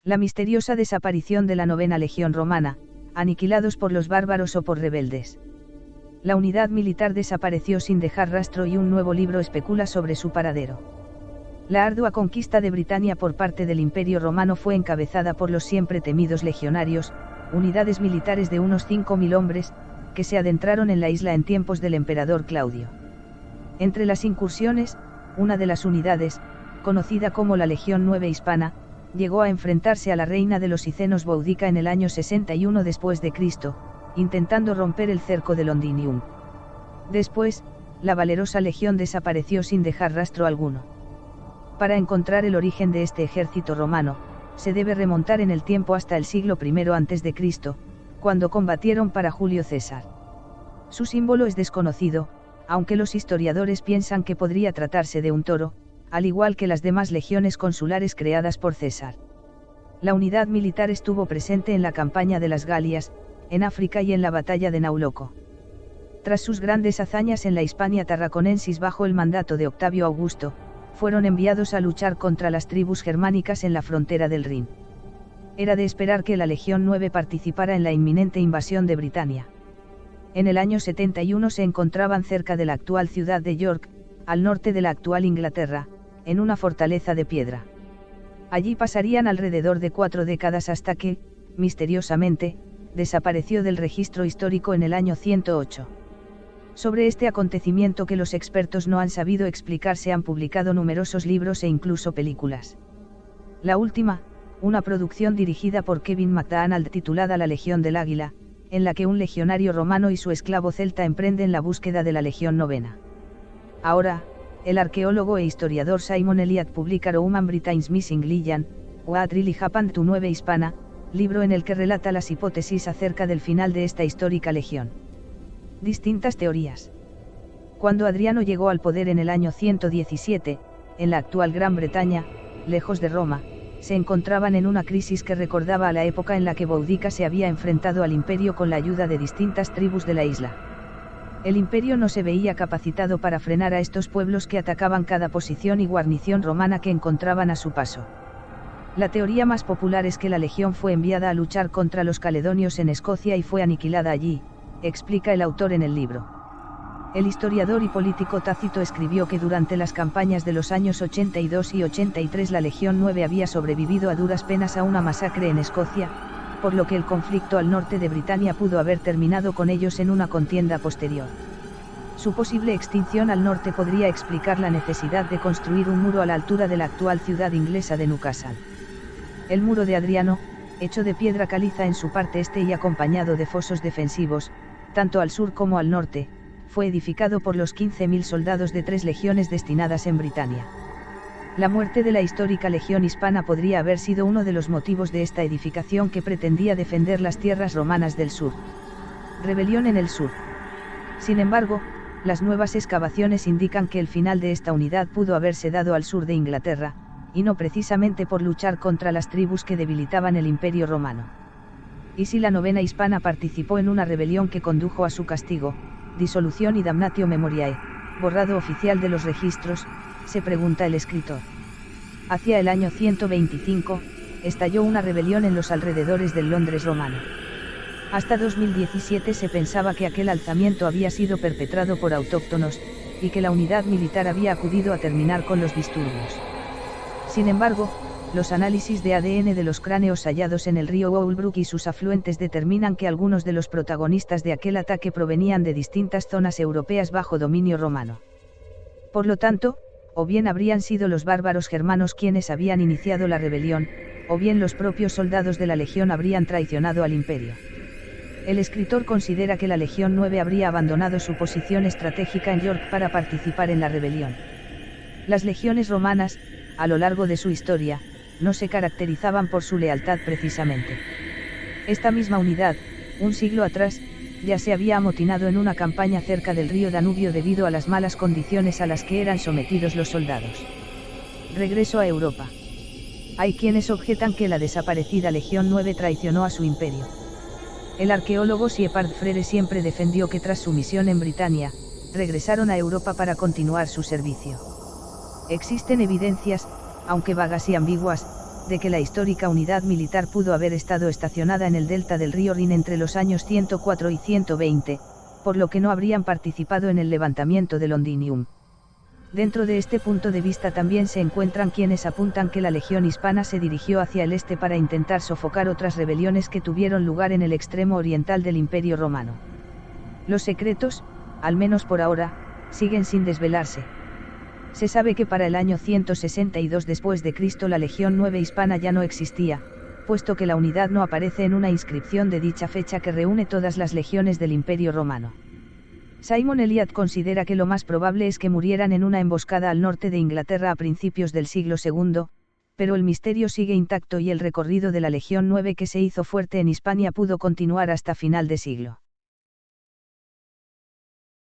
La misteriosa desaparición de la novena Legión Romana, aniquilados por los bárbaros o por rebeldes. La unidad militar desapareció sin dejar rastro y un nuevo libro especula sobre su paradero. La ardua conquista de Britania por parte del Imperio Romano fue encabezada por los siempre temidos legionarios, unidades militares de unos 5.000 hombres, que se adentraron en la isla en tiempos del emperador Claudio. Entre las incursiones, una de las unidades, conocida como la Legión 9 Hispana, llegó a enfrentarse a la reina de los Icenos Boudica en el año 61 después de Cristo, intentando romper el cerco de Londinium. Después, la valerosa legión desapareció sin dejar rastro alguno. Para encontrar el origen de este ejército romano, se debe remontar en el tiempo hasta el siglo I a.C., cuando combatieron para Julio César. Su símbolo es desconocido, aunque los historiadores piensan que podría tratarse de un toro, al igual que las demás legiones consulares creadas por César. La unidad militar estuvo presente en la campaña de las Galias, en África y en la batalla de Nauloco. Tras sus grandes hazañas en la Hispania Tarraconensis bajo el mandato de Octavio Augusto, fueron enviados a luchar contra las tribus germánicas en la frontera del Rin. Era de esperar que la Legión 9 participara en la inminente invasión de Britania. En el año 71 se encontraban cerca de la actual ciudad de York, al norte de la actual Inglaterra, en una fortaleza de piedra. Allí pasarían alrededor de 4 décadas hasta que, misteriosamente, desapareció del registro histórico en el año 108. Sobre este acontecimiento que los expertos no han sabido explicar se han publicado numerosos libros e incluso películas. La última, una producción dirigida por Kevin McDonald titulada La Legión del Águila, en la que un legionario romano y su esclavo celta emprenden la búsqueda de la Legión Novena. Ahora, el arqueólogo e historiador Simon Elliott publica Roman Britain's Missing Legion, What Really Happened to 9 Hispana, libro en el que relata las hipótesis acerca del final de esta histórica legión. Distintas teorías. Cuando Adriano llegó al poder en el año 117, en la actual Gran Bretaña, lejos de Roma, se encontraban en una crisis que recordaba a la época en la que Boudica se había enfrentado al imperio con la ayuda de distintas tribus de la isla. El imperio no se veía capacitado para frenar a estos pueblos que atacaban cada posición y guarnición romana que encontraban a su paso. La teoría más popular es que la legión fue enviada a luchar contra los caledonios en Escocia y fue aniquilada allí, explica el autor en el libro. El historiador y político Tácito escribió que durante las campañas de los años 82 y 83 la Legión 9 había sobrevivido a duras penas a una masacre en Escocia, por lo que el conflicto al norte de Britania pudo haber terminado con ellos en una contienda posterior. Su posible extinción al norte podría explicar la necesidad de construir un muro a la altura de la actual ciudad inglesa de Newcastle. El muro de Adriano, hecho de piedra caliza en su parte este y acompañado de fosos defensivos, tanto al sur como al norte, fue edificado por los 15.000 soldados de 3 legiones destinadas en Britania. La muerte de la histórica Legión Hispana podría haber sido uno de los motivos de esta edificación que pretendía defender las tierras romanas del sur. Rebelión en el sur. Sin embargo, las nuevas excavaciones indican que el final de esta unidad pudo haberse dado al sur de Inglaterra, y no precisamente por luchar contra las tribus que debilitaban el Imperio Romano. ¿Y si la novena hispana participó en una rebelión que condujo a su castigo, disolución y damnatio memoriae, borrado oficial de los registros? Se pregunta el escritor. Hacia el año 125, estalló una rebelión en los alrededores del Londres romano. Hasta 2017 se pensaba que aquel alzamiento había sido perpetrado por autóctonos, y que la unidad militar había acudido a terminar con los disturbios. Sin embargo, los análisis de ADN de los cráneos hallados en el río Oulbrook y sus afluentes determinan que algunos de los protagonistas de aquel ataque provenían de distintas zonas europeas bajo dominio romano. Por lo tanto, o bien habrían sido los bárbaros germanos quienes habían iniciado la rebelión, o bien los propios soldados de la Legión habrían traicionado al imperio. El escritor considera que la Legión 9 habría abandonado su posición estratégica en York para participar en la rebelión. Las legiones romanas, a lo largo de su historia, no se caracterizaban por su lealtad precisamente. Esta misma unidad, un siglo atrás, ya se había amotinado en una campaña cerca del río Danubio debido a las malas condiciones a las que eran sometidos los soldados. Regreso a Europa. Hay quienes objetan que la desaparecida Legión 9 traicionó a su imperio. El arqueólogo Siepard Frere siempre defendió que tras su misión en Britania, regresaron a Europa para continuar su servicio. Existen evidencias, aunque vagas y ambiguas, de que la histórica unidad militar pudo haber estado estacionada en el delta del río Rin entre los años 104 y 120, por lo que no habrían participado en el levantamiento de Londinium. Dentro de este punto de vista también se encuentran quienes apuntan que la legión hispana se dirigió hacia el este para intentar sofocar otras rebeliones que tuvieron lugar en el extremo oriental del Imperio Romano. Los secretos, al menos por ahora, siguen sin desvelarse. Se sabe que para el año 162 después de Cristo la Legión 9 hispana ya no existía, puesto que la unidad no aparece en una inscripción de dicha fecha que reúne todas las legiones del Imperio Romano. Simon Elliot considera que lo más probable es que murieran en una emboscada al norte de Inglaterra a principios del siglo II, pero el misterio sigue intacto y el recorrido de la Legión 9 que se hizo fuerte en Hispania pudo continuar hasta final de siglo.